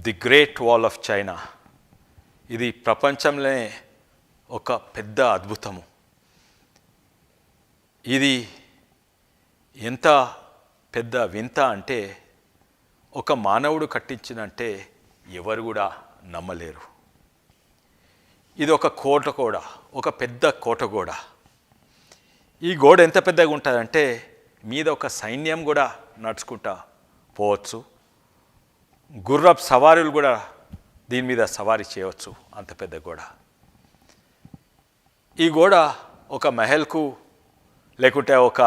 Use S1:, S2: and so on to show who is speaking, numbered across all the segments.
S1: The great wall of China. ఇది ప్రపంచంలోనే ఒక పెద్ద అద్భుతము. ఇది ఎంత పెద్ద వింత అంటే ఒక మానవుడు కట్టించినంటే ఎవరు కూడా నమ్మలేరు. ఇది ఒక కోట కూడా, ఒక పెద్ద కోట కూడా. ఈ గోడ ఎంత పెద్దగా ఉంటుందంటే మీద ఒక సైన్యం కూడా నడుచుకుంటా పోవచ్చు. గుర్రపు సవారీలు కూడా దీని మీద సవారీ చేయవచ్చు, అంత పెద్ద గోడ. ఈ గోడ ఒక మహల్కు లేకుంటే ఒక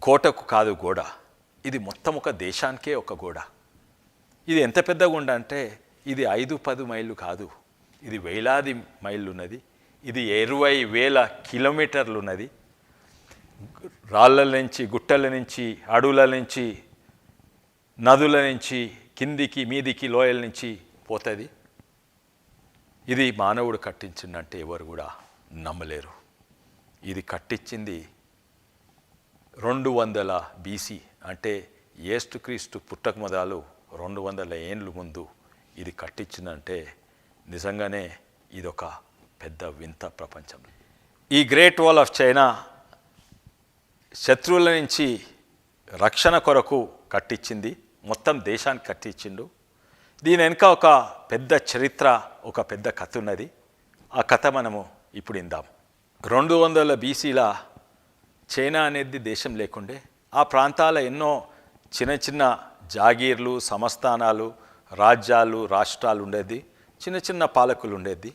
S1: కోటకు కాదు గోడ, ఇది మొత్తం ఒక దేశానికే ఒక గోడ. ఇది ఎంత పెద్దగా ఉండంటే ఇది 5-10 మైళ్ళు కాదు, ఇది వేలాది మైళ్ళు ఉన్నది. ఇది 20,000 కిలోమీటర్లు ఉన్నది. రాళ్ళ నుంచి, గుట్టల నుంచి, అడవుల నుంచి, నదుల నుంచి, కిందికి మీదికి లోయల నుంచి పోతుంది. ఇది మానవుడు కట్టించిందంటే ఎవరు కూడా నమ్మలేరు. ఇది కట్టించింది 200 BC, అంటే యేసుక్రీస్తు పుట్టక మొదలు 200 ఏండ్లు ముందు ఇది కట్టించిందంటే నిజంగానే ఇదొక పెద్ద వింత ప్రపంచం. ఈ గ్రేట్ వాల్ ఆఫ్ చైనా శత్రువుల నుంచి రక్షణ కొరకు కట్టించింది, మొత్తం దేశానికి కట్టించిండు. దీని వెనుక ఒక పెద్ద చరిత్ర, ఒక పెద్ద కథ ఉన్నది. ఆ కథ మనము ఇప్పుడు ఇందాం. 200 BCలో చైనా అనేది దేశం లేకుండే. ఆ ప్రాంతాల ఎన్నో చిన్న చిన్న జాగీర్లు, సంస్థానాలు, రాజ్యాలు, రాష్ట్రాలు ఉండేది. చిన్న చిన్న పాలకులు ఉండేది.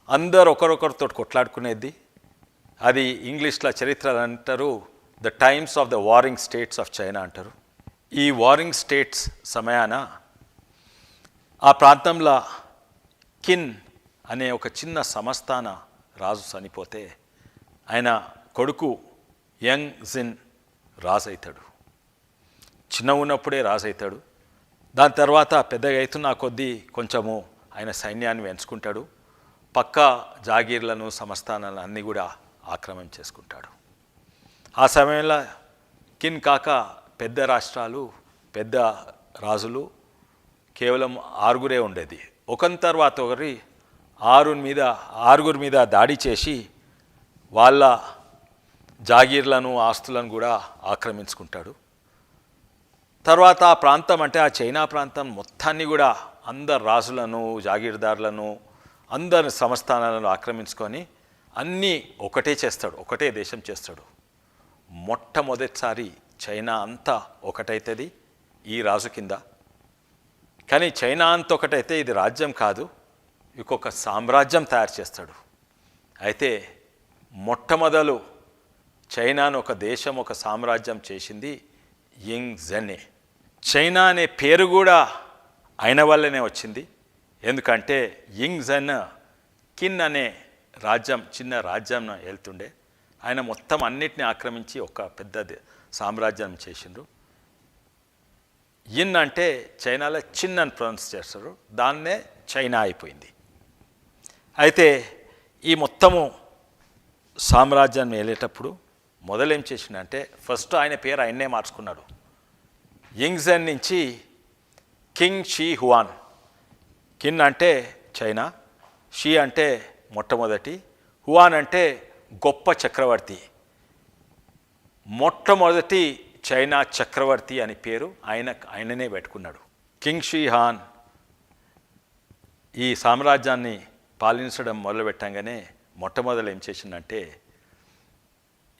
S1: అందరు ఒకరొకరితో కొట్లాడుకునేది. అది ఇంగ్లీష్లో చరిత్ర అంటారు, the times of the warning states of China అంటారు. ఈ వారింగ్ స్టేట్స్ సమయాన ఆ ప్రాంతంలో కిన్ అనే ఒక చిన్న సంస్థాన రాజు చనిపోతే ఆయన కొడుకు యంగ్ జిన్ రాజు అవుతాడు. చిన్న ఉన్నప్పుడే రాజు అవుతాడు. దాని తర్వాత పెద్దగా అవుతున్న కొద్దీ కొంచెము ఆయన సైన్యాన్ని పెంచుకుంటాడు. పక్క జాగీర్లను, సంస్థానాలను అన్నీ కూడా ఆక్రమణ చేసుకుంటాడు. ఆ సమయంలో కిన్ కాక పెద్ద రాష్ట్రాలు, పెద్ద రాజులు కేవలం 6 ఉండేది. ఒకరి తర్వాత ఒకరి 6 మీద దాడి చేసి వాళ్ళ జాగీర్లను, ఆస్తులను కూడా ఆక్రమించుకుంటాడు. తర్వాత ఆ ప్రాంతం అంటే ఆ చైనా ప్రాంతం మొత్తాన్ని కూడా అందరు రాజులను, జాగీర్దారులను, అందరి సంస్థానాలను ఆక్రమించుకొని అన్నీ ఒకటే చేస్తాడు, ఒకటే దేశం చేస్తాడు. మొట్టమొదటిసారి చైనా అంతా ఒకటైతుంది ఈ రాజు కింద. కానీ చైనా అంత ఒకటైతే ఇది రాజ్యం కాదు, ఇంకొక సామ్రాజ్యం తయారు చేస్తాడు. అయితే మొట్టమొదలు చైనాను ఒక దేశం, ఒక సామ్రాజ్యం చేసింది యింగ్ జెన్నే. చైనా అనే పేరు కూడా ఆయన వల్లనే వచ్చింది. ఎందుకంటే యింగ్ జెన్ కిన్ అనే రాజ్యం, చిన్న రాజ్యం వెళ్తుండే. ఆయన మొత్తం అన్నిటిని ఆక్రమించి ఒక పెద్ద సామ్రాజ్యం చేసిండ్రు. యిన్ అంటే చైనాలో చిన్ అని ప్రొనౌన్స్ చేస్తారు, దాన్నే చైనా అయిపోయింది. అయితే ఈ మొత్తము సామ్రాజ్యాన్ని వెళ్ళేటప్పుడు మొదలేం చేసిందంటే ఫస్ట్ ఆయన పేరు ఆయన్నే మార్చుకున్నాడు. యింగ్ జెన్ నుంచి కింగ్ షీ హువాన్. కిన్ అంటే చైనా, షీ అంటే మొట్టమొదటి, హువాన్ అంటే గొప్ప చక్రవర్తి. మొట్టమొదటి చైనా చక్రవర్తి అని పేరు ఆయననే పెట్టుకున్నాడు. కింగ్ షీ హాన్ ఈ సామ్రాజ్యాన్ని పాలించడం మొదలుపెట్టంగానే మొట్టమొదలు ఏం చేసిందంటే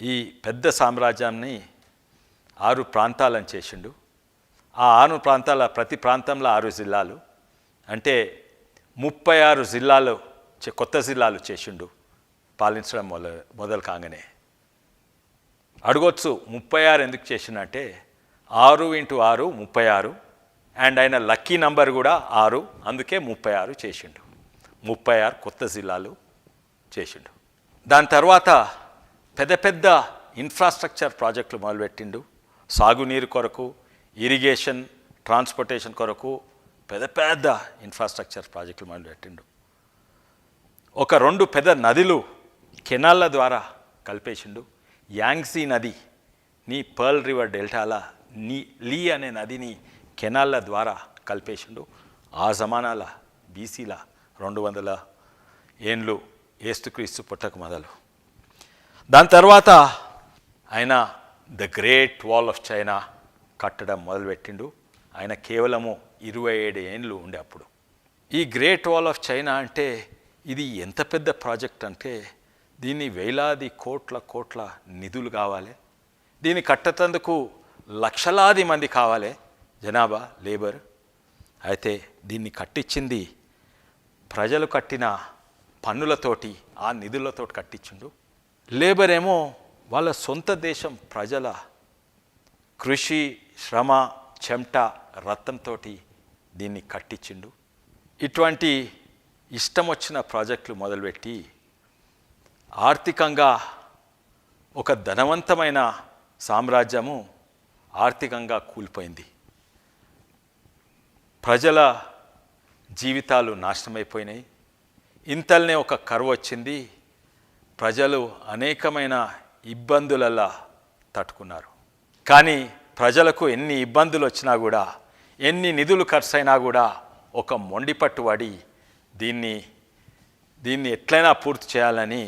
S1: ఈ పెద్ద సామ్రాజ్యాన్ని 6 ప్రాంతాలను చేసిండు. ఆ 6 ప్రాంతాల, ప్రతి ప్రాంతంలో 6 జిల్లాలు, అంటే 36 జిల్లాలు, కొత్త జిల్లాలు చేసిండు పాలించడం మొదలు కాగానే. అడగొచ్చు 36 ఎందుకు చేసిందంటే 6 × 6 36, అండ్ ఆయన లక్కీ నంబర్ కూడా 6, అందుకే 36 చేసిండు. 36 కొత్త జిల్లాలు చేసిండు. దాని తర్వాత పెద్ద పెద్ద ఇన్ఫ్రాస్ట్రక్చర్ ప్రాజెక్టులు మొదలుపెట్టిండు. సాగునీరు కొరకు, ఇరిగేషన్, ట్రాన్స్పోర్టేషన్ కొరకు పెద్ద పెద్ద ఇన్ఫ్రాస్ట్రక్చర్ ప్రాజెక్టులు మొదలుపెట్టిండు. ఒక 2 పెద్ద నదులు కెనాళ్ళ ద్వారా కలిపేసిండు. యాంగ్సీ నది పర్ల్ రివర్ డెల్టాల లీ అనే నదిని కెనాళ్ళ ద్వారా కలిపేసిండు. ఆ జమానాల బీసీల 200 ఏండ్లు ఏస్తుక్రీస్తు పుట్టక మొదలు. దాని తర్వాత ఆయన the great wall of China కట్టడం మొదలుపెట్టిండు. ఆయన కేవలము 27 ఏండ్లు ఉండే అప్పుడు. ఈ గ్రేట్ వాల్ ఆఫ్ చైనా అంటే ఇది ఎంత పెద్ద ప్రాజెక్ట్ అంటే దీన్ని వేలాది కోట్ల నిధులు కావాలి. దీన్ని కట్టేందుకు లక్షలాది మంది కావాలి, జనాభా, లేబర్. అయితే దీన్ని కట్టించింది ప్రజలు కట్టిన పన్నులతోటి, ఆ నిధులతోటి కట్టించిండు. లేబర్ ఏమో వాళ్ళ సొంత దేశం ప్రజల కృషి, శ్రమ, చెమట, రక్తంతో దీన్ని కట్టించిండు. ఇటువంటి ఇష్టం వచ్చిన ప్రాజెక్టులు మొదలుపెట్టి ఆర్థికంగా ఒక ధనవంతమైన సామ్రాజ్యము ఆర్థికంగా కూలిపోయింది. ప్రజల జీవితాలు నాశనమైపోయినాయి. ఇంతల్నే ఒక కరువు వచ్చింది. ప్రజలు అనేకమైన ఇబ్బందులలా తట్టుకున్నారు. కానీ ప్రజలకు ఎన్ని ఇబ్బందులు వచ్చినా కూడా, ఎన్ని నిధులు ఖర్చు అయినా కూడా ఒక మొండిపట్టు పడి దీన్ని ఎట్లయినా పూర్తి చేయాలని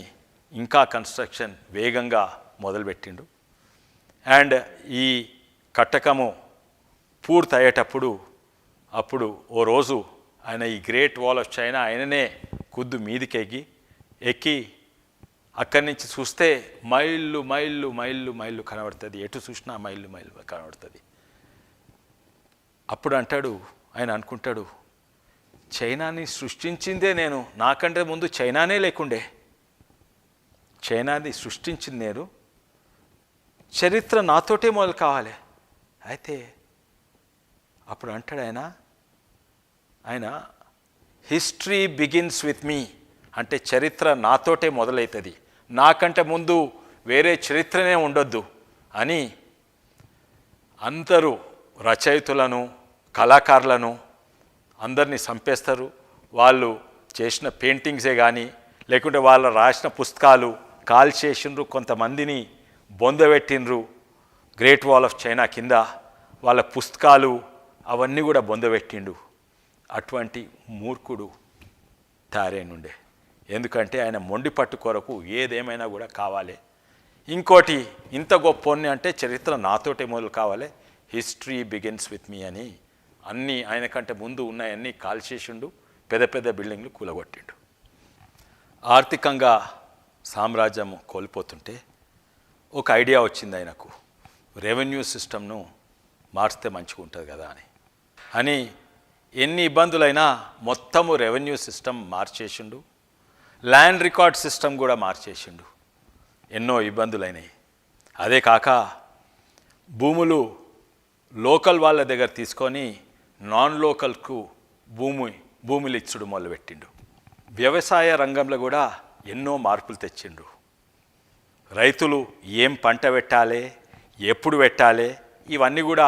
S1: ఇంకా కన్స్ట్రక్షన్ వేగంగా మొదలుపెట్టిండు. అండ్ ఈ కట్టకము పూర్తి అయ్యేటప్పుడు ఓ రోజు ఆయన ఈ గ్రేట్ వాల్ ఆఫ్ చైనా ఆయననే కుద్దు మీదికి ఎక్కి అక్కడి నుంచి చూస్తే మైళ్ళు మైళ్ళు మైళ్ళు మైళ్ళు కనబడుతుంది. ఎటు చూసినా మైళ్ళు మైళ్ళు కనబడుతుంది. అప్పుడు ఆయన అనుకుంటాడు, చైనాని సృష్టించిందే నేను, నాకంటే ముందు చైనానే లేకుండే. చైనాని సృష్టించింది నేను, చరిత్ర నాతోటే మొదలు కావాలి. అయితే అప్పుడు అంటాడు ఆయన హిస్టరీ బిగిన్స్ విత్ మీ, అంటే చరిత్ర నాతోటే మొదలవుతుంది, నాకంటే ముందు వేరే చరిత్రనే ఉండొద్దు అని అందరూ రచయితలను, కళాకారులను అందరినీ చంపేస్తారు. వాళ్ళు చేసిన పెయింటింగ్సే కానీ, లేకుంటే వాళ్ళు రాసిన పుస్తకాలు కాల్చేసిండ్రు, కొంతమందిని బొందబెట్టిండ్రు. గ్రేట్ వాల్ ఆఫ్ చైనా కింద వాళ్ళ పుస్తకాలు అవన్నీ కూడా బొందబెట్టిండు. అటువంటి మూర్ఖుడు తయారైనుండే. ఎందుకంటే ఆయన మొండిపట్టు కొరకు ఏదేమైనా కూడా కావాలి. ఇంకోటి ఇంత గొప్పని అంటే చరిత్ర నాతోటే మొదలు కావాలి, హిస్టరీ బిగిన్స్ విత్ మీ అని అన్నీ ఆయన కంటే ముందు ఉన్నాయన్నీ కాల్చేసిండు. పెద్ద పెద్ద బిల్డింగ్లు కూలగొట్టిండు. ఆర్థికంగా సామ్రాజ్యం కోల్పోతుంటే ఒక ఐడియా వచ్చింది ఆయనకు, రెవెన్యూ సిస్టమ్ను మార్చితే మంచిగా ఉంటుంది కదా అని ఎన్ని ఇబ్బందులైనా మొత్తము రెవెన్యూ సిస్టమ్ మార్చేసిండు. ల్యాండ్ రికార్డ్ సిస్టమ్ కూడా మార్చేసిండు. ఎన్నో ఇబ్బందులైనాయి. అదే కాక భూములు లోకల్ వాళ్ళ దగ్గర తీసుకొని నాన్ లోకల్కు భూములు ఇచ్చుడు మొదలుపెట్టిండు. వ్యవసాయ రంగంలో కూడా ఎన్నో మార్పులు తెచ్చిండు. రైతులు ఏం పంట పెట్టాలి, ఎప్పుడు పెట్టాలి, ఇవన్నీ కూడా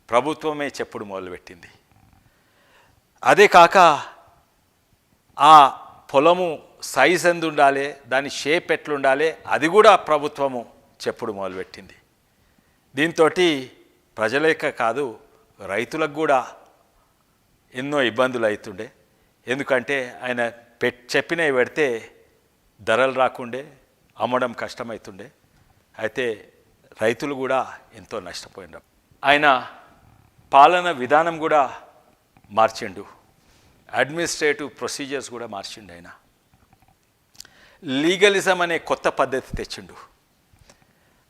S1: ప్రభుత్వమే చెప్పుడు మొదలుపెట్టింది. అదే కాక ఆ పొలము సైజ్ ఎంత ఉండాలి, దాని షేప్ ఎట్లుండాలి, అది కూడా ప్రభుత్వము చెప్పుడు మొదలుపెట్టింది. దీంతో ప్రజలేక కాదు, రైతులకు కూడా ఎన్నో ఇబ్బందులు అవుతుండే. ఎందుకంటే ఆయన చెప్పినవి పెడితే ధరలు రాకుండే, అమ్మడం కష్టమవుతుండే. అయితే రైతులు కూడా ఎంతో నష్టపోయినారు. ఆయన పాలన విధానం కూడా మార్చిండు. అడ్మినిస్ట్రేటివ్ ప్రొసీజర్స్ కూడా మార్చిండు. ఆయన లీగలిజం అనే కొత్త పద్ధతి తెచ్చిండు.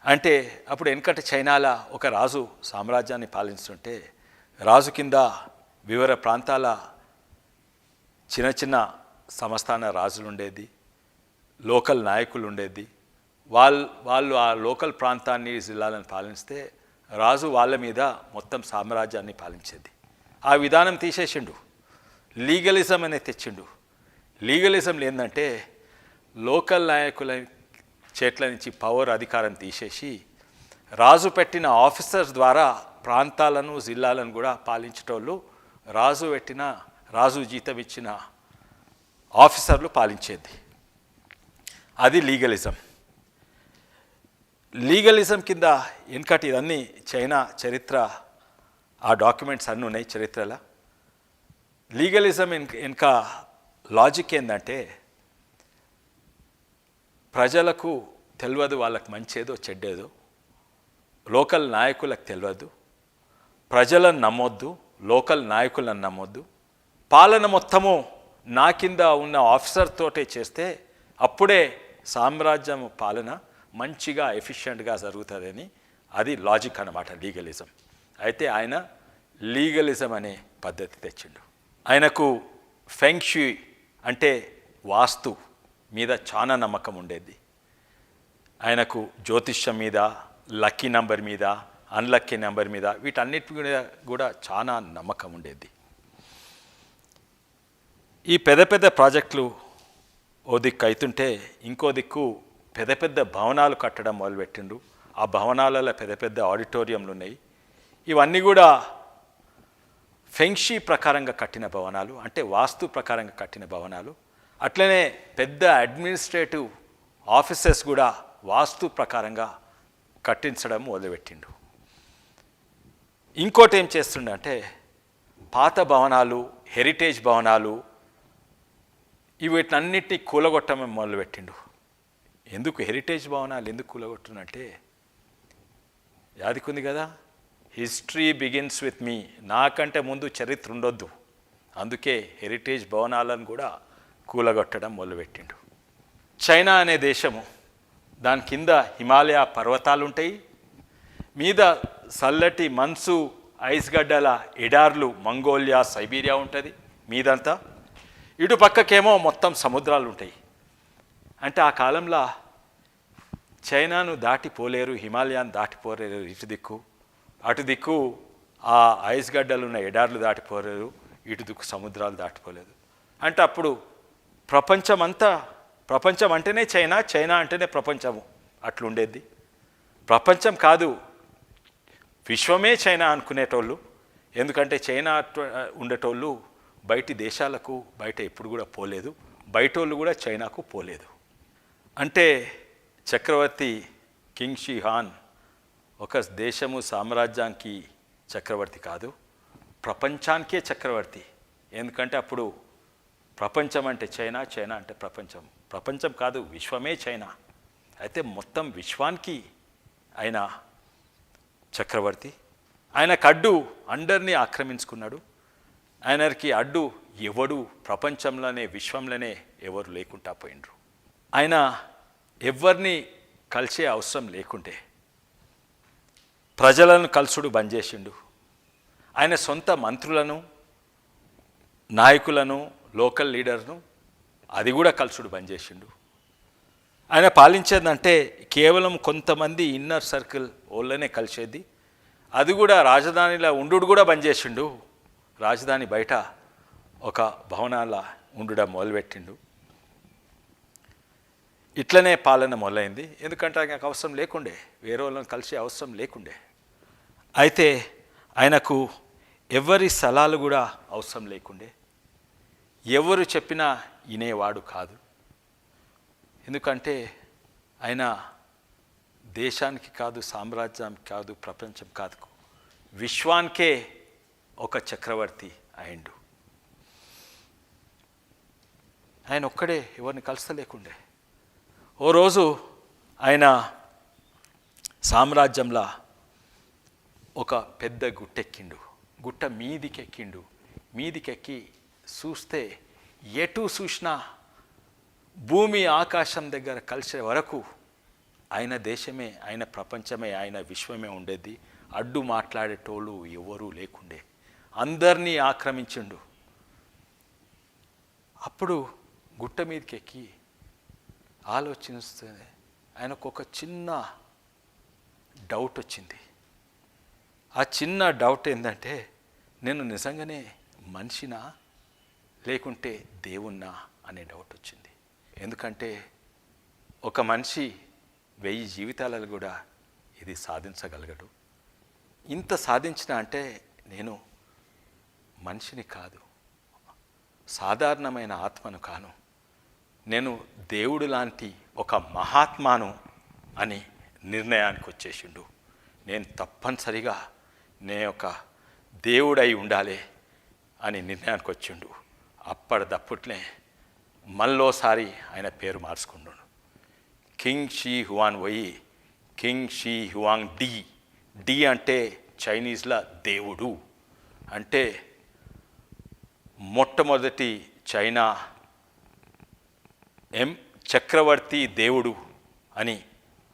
S1: అంటే అప్పుడు వెనకటి చైనాల ఒక రాజు సామ్రాజ్యాన్ని పాలిస్తుంటే రాజు కింద వివిధ ప్రాంతాల చిన్న చిన్న సంస్థాన రాజులు ఉండేది, లోకల్ నాయకులు ఉండేది. వాళ్ళు ఆ లోకల్ ప్రాంతాన్ని, జిల్లాలను పాలిస్తే రాజు వాళ్ళ మీద మొత్తం సామ్రాజ్యాన్ని పాలించేది. ఆ విధానం తీసేసిండు, లీగలిజం అనేది తెచ్చిండు. లీగలిజం ఏంటంటే లోకల్ నాయకుల చేట్ల నుంచి పవర్, అధికారం తీసేసి రాజు పెట్టిన ఆఫీసర్స్ ద్వారా ప్రాంతాలను, జిల్లాలను కూడా పాలించేటోళ్ళు రాజు జీతం ఇచ్చిన ఆఫీసర్లు పాలించేది. అది లీగలిజం. లీగలిజం కింద వెనకటి ఇదన్నీ చైనా చరిత్ర ఆ డాక్యుమెంట్స్ అన్నీ ఉన్నాయి చరిత్రలో. లీగలిజం ఇంకా లాజిక్ ఏంటంటే ప్రజలకు తెలియదు వాళ్ళకి మంచేదో చెడ్డేదో, లోకల్ నాయకులకు తెలియదు, ప్రజలను నమ్మొద్దు, లోకల్ నాయకులను నమ్మొద్దు, పాలన మొత్తము నా కింద ఉన్న ఆఫీసర్ తోటే చేస్తే అప్పుడే సామ్రాజ్యం పాలన మంచిగా ఎఫిషియెంట్గా జరుగుతుందని అది లాజిక్ అన్నమాట లీగలిజం. అయితే ఆయన లీగలిజం అనే పద్ధతి తెచ్చిండు. ఆయనకు ఫెంగ్ షుయ్ అంటే వాస్తు మీద చాలా నమ్మకం ఉండేది. ఆయనకు జ్యోతిష్యం మీద, లక్కీ నెంబర్ మీద, అన్లక్కీ నెంబర్ మీద, వీటన్నిటి మీద కూడా చాలా నమ్మకం ఉండేది. ఈ పెద్ద పెద్ద ప్రాజెక్టులు ఓ దిక్కు అవుతుంటే ఇంకో దిక్కు పెద్ద పెద్ద భవనాలు కట్టడం మొదలుపెట్టిండు. ఆ భవనాలలో పెద్ద పెద్ద ఆడిటోరియంలు ఉన్నాయి. ఇవన్నీ కూడా ఫెంగ్షీ ప్రకారంగా కట్టిన భవనాలు, అంటే వాస్తు ప్రకారంగా కట్టిన భవనాలు. అట్లనే పెద్ద అడ్మినిస్ట్రేటివ్ ఆఫీసెస్ కూడా వాస్తు ప్రకారంగా కట్టించడం మొదలుపెట్టిండు. ఇంకోటి ఏం చేస్తుండే అంటే పాత భవనాలు, హెరిటేజ్ భవనాలు, వీటన్నిటిని కూలగొట్టడం మొదలుపెట్టిండు. ఎందుకు హెరిటేజ్ భవనాలు ఎందుకు కూలగొట్టునంటే యాదికుంది కదా, హిస్టరీ బిగిన్స్ విత్ మీ, నాకంటే ముందు చరిత్ర ఉండొద్దు, అందుకే హెరిటేజ్ భవనాలను కూడా కూలగొట్టడం మొదలుపెట్టిండు. చైనా అనే దేశము, దాని కింద హిమాలయ పర్వతాలు ఉంటాయి, మీద చల్లటి మంచు ఐస్ గడ్డల ఎడార్లు మంగోలియా, సైబీరియా ఉంటుంది మీదంతా, ఇటు పక్కకేమో మొత్తం సముద్రాలు ఉంటాయి. అంటే ఆ కాలంలో చైనాను దాటిపోలేరు, హిమాలయాన్ని దాటిపోలేరు ఇటు దిక్కు, అటు దిక్కు ఆ ఐస్ గడ్డలు ఉన్న ఎడార్లు దాటిపోలేరు, ఇటు దిక్కు సముద్రాలు దాటిపోలేదు. అంటే అప్పుడు ప్రపంచం అంటేనే చైనా, చైనా అంటేనే ప్రపంచము అట్లుండేది. ప్రపంచం కాదు విశ్వమే చైనా అనుకునేటోళ్ళు. ఎందుకంటే చైనా ఉండేటోళ్ళు బయటి దేశాలకు బయట ఎప్పుడు కూడా పోలేదు, బయటోళ్ళు కూడా చైనాకు పోలేదు. అంటే చక్రవర్తి కింగ్ షీ హాన్ ఒక దేశము సామ్రాజ్యానికి చక్రవర్తి కాదు, ప్రపంచానికే చక్రవర్తి. ఎందుకంటే అప్పుడు ప్రపంచం అంటే చైనా, చైనా అంటే ప్రపంచం, ప్రపంచం కాదు విశ్వమే చైనా. అయితే మొత్తం విశ్వానికి ఆయన చక్రవర్తి. ఆయనకు అడ్డు అందరినీ ఆక్రమించుకున్నాడు. ఆయనకి అడ్డు ఎవడు ప్రపంచంలోనే విశ్వంలోనే ఎవరు లేకుండా పోయినరు. ఆయన ఎవరిని కలిసే అవసరం లేకుంటే ప్రజలను కలుసుడు బంద్ చేసిండు. ఆయన సొంత మంత్రులను, నాయకులను, లోకల్ లీడర్ను అది కూడా కలుసుడు బంద్ చేసిండు. ఆయన పాలించేదంటే కేవలం కొంతమంది ఇన్నర్ సర్కిల్ వాళ్ళనే కలిసేది. అది కూడా రాజధానిలో ఉండు కూడా బంద్ చేసిండు. రాజధాని బయట ఒక భవనాల ఉండడం మొదలుపెట్టిండు. ఇట్లనే పాలన మొదలైంది. ఎందుకంటే ఆయనకు అవసరం లేకుండే, వేరే వాళ్ళని కలిసే అవసరం లేకుండే. అయితే ఆయనకు ఎవరి సలహాలు కూడా అవసరం లేకుండే, ఎవరు చెప్పినా వినేవాడు కాదు. ఎందుకంటే ఆయన దేశానికి కాదు, సామ్రాజ్యానికి కాదు, ప్రపంచం కాదు, విశ్వానికే ఒక చక్రవర్తి అయిండు. ఆయన ఒక్కడే ఎవరిని కలుస్తలేకుండే. ఓ రోజు ఆయన సామ్రాజ్యంలో ఒక పెద్ద గుట్టెక్కిండు. గుట్ట మీదికెక్కిండు. మీదికెక్కి చూస్తే ఎటు చూసినా భూమి ఆకాశం దగ్గర కలిసే వరకు ఆయన దేశమే, ఆయన ప్రపంచమే, ఆయన విశ్వమే ఉండేది. అడ్డు మాట్లాడేటోళ్ళు ఎవరూ లేకుండే, అందరినీ ఆక్రమించిండు. అప్పుడు గుట్ట మీదకి ఎక్కి ఆలోచిస్తే ఆయనకు ఒక చిన్న డౌట్ వచ్చింది. ఆ చిన్న డౌట్ ఏంటంటే, నేను నిజంగానే మనిషినా లేకుంటే దేవుణ్ణా అనే డౌట్ వచ్చింది. ఎందుకంటే ఒక మనిషి 1000 జీవితాలలో కూడా ఇది సాధించగలగడు. ఇంత సాధించిన అంటే నేను మనిషిని కాదు, సాధారణమైన ఆత్మను కాను, నేను దేవుడు లాంటి ఒక మహాత్మాను అని నిర్ణయానికి వచ్చేసిండు. నేను తప్పనిసరిగా నేను ఒక దేవుడై ఉండాలి అని నిర్ణయానికి వచ్చిండు. అప్పటిదప్పుట్లే మళ్ళోసారి ఆయన పేరు మార్చుకున్నాడు. కింగ్ షీ హువాన్ పోయి కింగ్ షీ హువాంగ్ డి. డి అంటే చైనీస్లో దేవుడు, అంటే మొట్టమొదటి చైనా చక్రవర్తి దేవుడు అని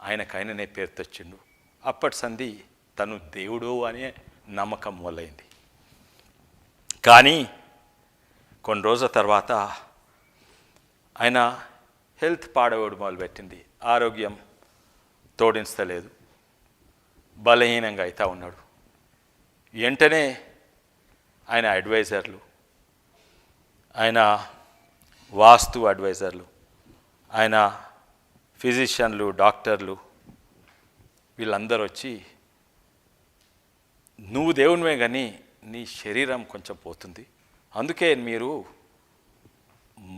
S1: ఆయనకైననే పేరు తెచ్చిండు. అప్పటి సంధి తను దేవుడు అనే నమ్మకం మొదలైంది. కానీ కొన్ని రోజుల తర్వాత ఆయన హెల్త్ పాడవడం మొదలుపెట్టింది. ఆరోగ్యం తోడించలేదు, బలహీనంగా అవుతా ఉన్నాడు. వెంటనే ఆయన అడ్వైజర్లు, ఆయన వాస్తు అడ్వైజర్లు, ఆయన ఫిజిషియన్లు, డాక్టర్లు వీళ్ళందరూ వచ్చి, నువ్వు దేవునివే కానీ నీ శరీరం కొంచెం పోతుంది, అందుకే మీరు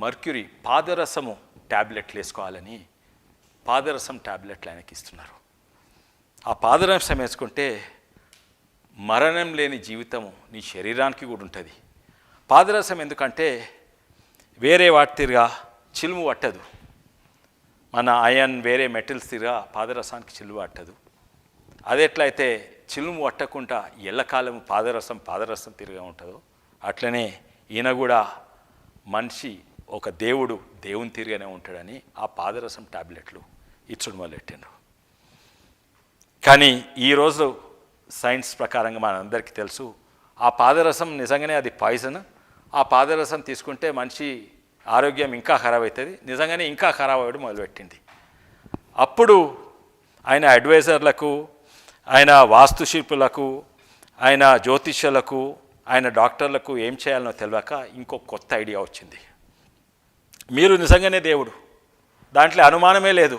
S1: మర్క్యూరీ పాదరసము ట్యాబ్లెట్లు వేసుకోవాలని పాదరసం ట్యాబ్లెట్లు ఆయనకి ఇస్తున్నారు. ఆ పాదరసం వేసుకుంటే మరణం లేని జీవితము నీ శరీరానికి కూడా ఉంటుంది. పాదరసం ఎందుకంటే వేరే వాటి తిరిగా చిలుము పట్టదు. మన అయన్ వేరే మెటల్స్ తిరిగా పాదరసానికి చిలుము పట్టదు. అది ఎట్లయితే చిలుము పట్టకుండా ఎల్లకాలం పాదరసం తిరిగా ఉంటుందో అట్లనే ఈయన కూడా మనిషి ఒక దేవుని తిరిగానే ఉంటాడని ఆ పాదరసం టాబ్లెట్లు ఇచ్చుడు మొదలెట్టిండ్రు. కానీ ఈరోజు సైన్స్ ప్రకారంగా మనందరికీ తెలుసు, ఆ పాదరసం నిజంగానే అది పాయిజన్. ఆ పాదరసం తీసుకుంటే మనిషి ఆరోగ్యం ఇంకా ఖరాబ్ అవుతుంది. నిజంగానే ఇంకా ఖరాబ్ అవ్వడం మొదలుపెట్టింది. అప్పుడు ఆయన అడ్వైజర్లకు, ఆయన వాస్తుశిల్పులకు, ఆయన జ్యోతిష్యులకు, ఆయన డాక్టర్లకు ఏం చేయాలనో తెలియక ఇంకో కొత్త ఐడియా వచ్చింది. మీరు నిజంగానే దేవుడు, దాంట్లో అనుమానమే లేదు,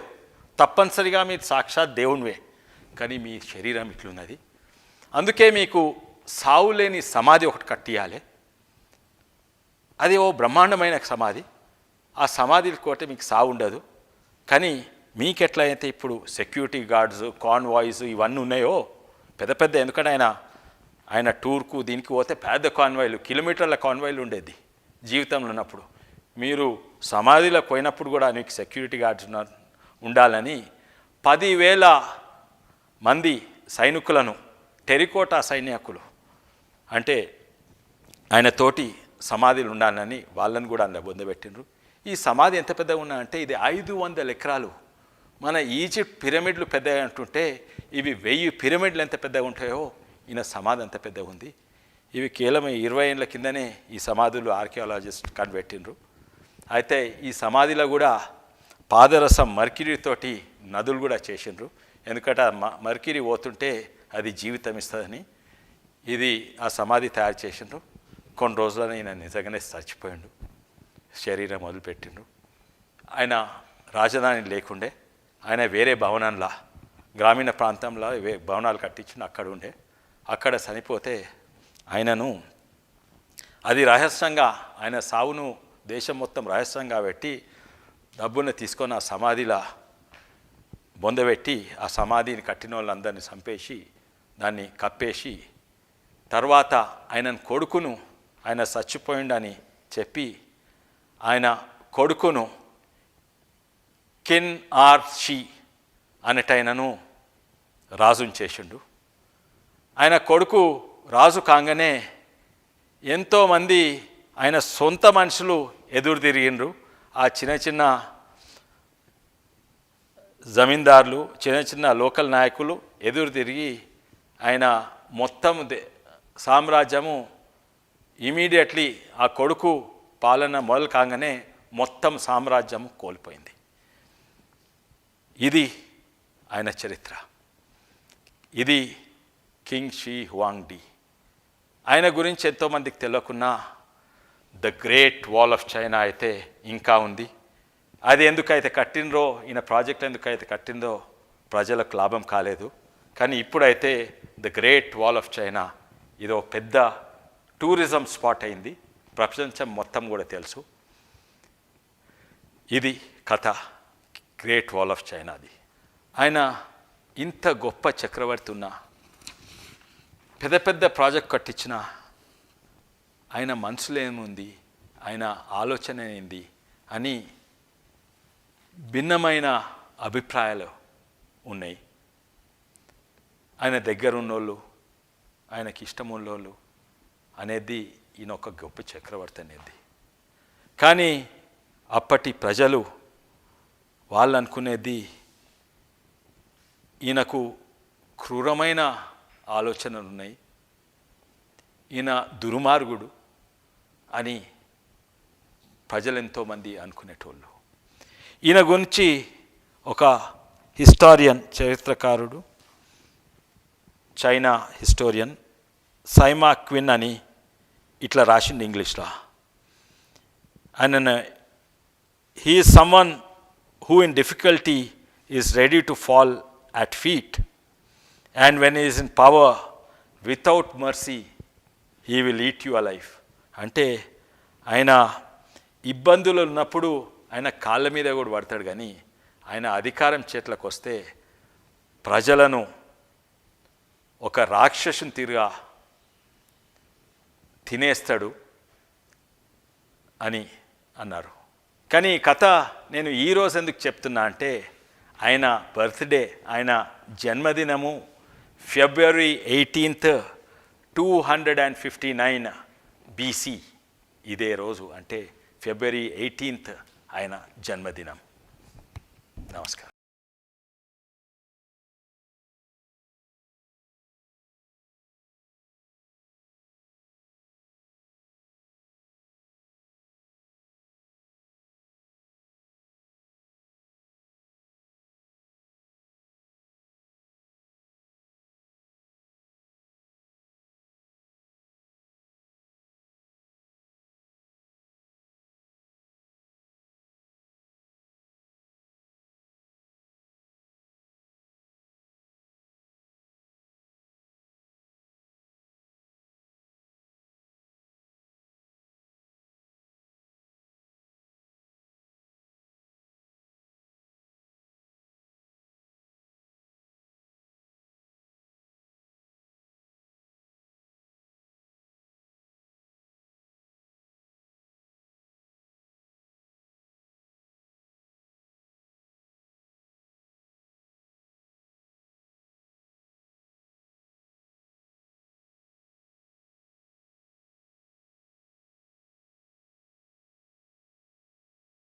S1: తప్పనిసరిగా మీరు సాక్షాత్ దేవునివే, కానీ మీ శరీరం ఇట్లున్నది, అందుకే మీకు సావులేని సమాధి ఒకటి కట్టియాలి. అది ఓ బ్రహ్మాండమైన సమాధి. ఆ సమాధి కోటే మీకు సావు ఉండదు. కానీ మీకెట్లయితే ఇప్పుడు సెక్యూరిటీ గార్డ్స్, కాన్వాయ్స్ ఇవన్నీ ఉన్నాయో పెద్ద పెద్ద, ఎందుకంటే ఆయన టూర్కు దీనికి పోతే పెద్ద కాన్వాయ్లు, కిలోమీటర్ల కాన్వాయ్లు ఉండేది జీవితంలో ఉన్నప్పుడు. మీరు సమాధిలో పోయినప్పుడు కూడా మీకు సెక్యూరిటీ గార్డ్స్ ఉండాలని 10,000 మంది సైనికులను, టెరికోటా సైనికులు అంటే ఆయన తోటి సమాధులు ఉండాలని వాళ్ళని కూడా అందులో పొందబెట్టిండ్రు. ఈ సమాధి ఎంత పెద్దగా ఉన్నా అంటే ఇది 500 ఎకరాలు. మన ఈజిప్ట్ పిరమిడ్లు పెద్దగా అంటుంటే ఇవి 1000 పిరమిడ్లు ఎంత పెద్దగా ఉంటాయో ఈయన సమాధి అంత పెద్దగా ఉంది. ఇవి కేవలం 20 ఏళ్ళ కిందనే ఈ సమాధులు ఆర్కియాలజిస్ట్ కనిపెట్టిండ్రు. అయితే ఈ సమాధిలో కూడా పాదరసం మర్క్యూరీతోటి నదులు కూడా చేసిండ్రు. ఎందుకంటే మర్క్యూరీ పోతుంటే అది జీవితం ఇస్తుందని ఇది ఆ సమాధి తయారు చేసిండ్రు. కొన్ని రోజులని ఈయన నిజంగానే చచ్చిపోయిండు, శరీరం మొదలుపెట్టిండు. ఆయన రాజధాని లేకుండే, ఆయన వేరే భవనంలా గ్రామీణ ప్రాంతంలో భవనాలు కట్టించిండు, అక్కడ ఉండే. అక్కడ చనిపోతే ఆయనను అది రహస్యంగా, ఆయన సావును దేశం మొత్తం రహస్యంగా పెట్టి డబ్బును తీసుకొని ఆ సమాధిలా బొందబెట్టి ఆ సమాధిని కట్టిన వాళ్ళందరినీ చంపేసి దాన్ని కప్పేసి, తర్వాత ఆయన కొడుకును, ఆయన చచ్చిపోయిండని చెప్పి ఆయన కొడుకును కిన్ ఆర్ షీ అనేటైనను రాజుని చేసిండు. ఆయన కొడుకు రాజు కాగానే ఎంతోమంది ఆయన సొంత మనుషులు ఎదురు తిరిగిండ్రు. ఆ చిన్న చిన్న జమీందారులు, చిన్న చిన్న లోకల్ నాయకులు ఎదురు తిరిగి ఆయన మొత్తం సామ్రాజ్యము ఇమీడియట్లీ ఆ కొడుకు పాలన మొదలు కాగానే మొత్తం సామ్రాజ్యం కోల్పోయింది. ఇది ఆయన చరిత్ర. ఇది కింగ్ షీ హువాంగ్ డి. ఆయన గురించి ఎంతోమందికి తెలియకున్నా the great wall of China అయితే ఇంకా ఉంది. అది ఎందుకైతే కట్టినరో, ఈయన ప్రాజెక్ట్ ఎందుకైతే కట్టిందో ప్రజలకు లాభం కాలేదు. కానీ ఇప్పుడైతే the great wall of China ఇదో పెద్ద టూరిజం స్పాట్ అయింది, ప్రపంచం మొత్తం కూడా తెలుసు. ఇది కథ గ్రేట్ వాల్ ఆఫ్ చైనాది. ఆయన ఇంత గొప్ప చక్రవర్తి ఉన్న పెద్ద పెద్ద ప్రాజెక్ట్ కట్టించిన ఆయన మనసులో ఏముంది, ఆయన ఆలోచన ఏంది అని భిన్నమైన అభిప్రాయాలు ఉన్నాయి. ఆయన దగ్గర ఉన్నోళ్ళు, ఆయనకి ఇష్టం ఉన్నోళ్ళు అనేది ఈయన ఒక గొప్ప చక్రవర్తి అనేది. కానీ అప్పటి ప్రజలు వాళ్ళు అనుకునేది ఈయనకు క్రూరమైన ఆలోచనలు ఉన్నాయి, ఈయన దుర్మార్గుడు అని ప్రజలు ఎంతోమంది అనుకునేటోళ్ళు. ఈయన గురించి ఒక హిస్టారియన్, చరిత్రకారుడు, చైనా హిస్టోరియన్ సైమా క్విన్ అని ఇట్లా రాసిండు ఇంగ్లీష్లో. ఆయన he is someone who in difficulty is ready to fall at feet and when is in power without mercy he will eat your life. అంటే ఆయన ఇబ్బందులు ఉన్నప్పుడు ఆయన కాళ్ళ మీద కూడా పడతాడు, కానీ ఆయన అధికారం చేతులకు వస్తే ప్రజలను ఒక రాక్షసుని తీరుగా తినేస్తాడు అని అన్నారు. కానీ ఈ కథ నేను ఈరోజు ఎందుకు చెప్తున్నా అంటే ఆయన బర్త్డే, ఆయన జన్మదినము February 18th 259 BC. ఇదే రోజు అంటే February 18th ఆయన జన్మదినం. నమస్కారం.